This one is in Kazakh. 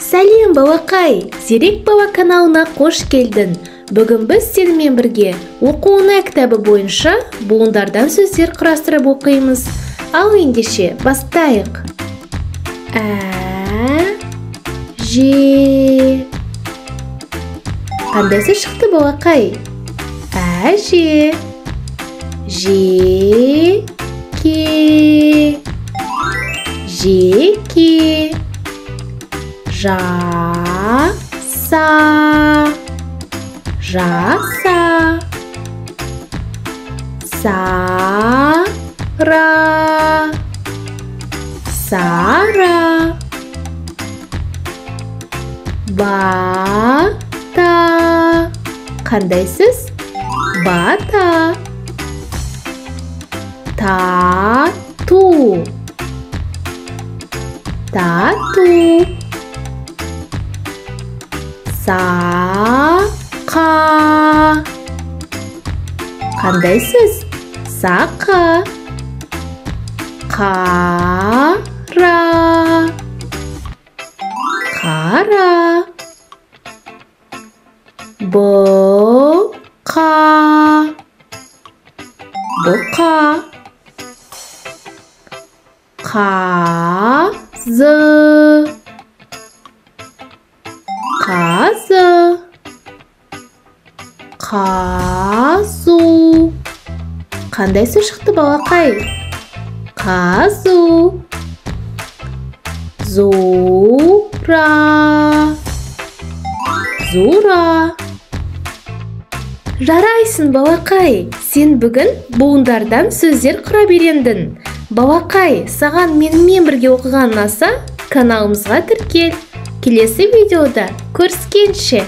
Сәлем бабақай, Зерек баба каналына қош келдің. Бүгін біз сенімен бірге оқу оңай кітабы бойынша буындардан сөздер құрастырып оқимыз. Ал ендеше бастайық. Әже. Қандай сөз шықты бабақай? Әже. Жеке. Жеке. Жаса. Жаса. Сара. Сара. Бата. Қандай сөз? Бата. Тату. Тату. Сақа. Қандай сөз? Сақа. Қара. Қара. Бұқа. Бұқа. Қазы. Қазы. Қазу. Қандай сөз шықты бабақай? Қазу. Зура. Зура. Жарайсың бабақай, сен бүгін буындардан сөздер құра берендің. Бабақай, саған менімен бірге оқыған ұнаса, каналымызға тіркел. Келесі видеода көріскенше.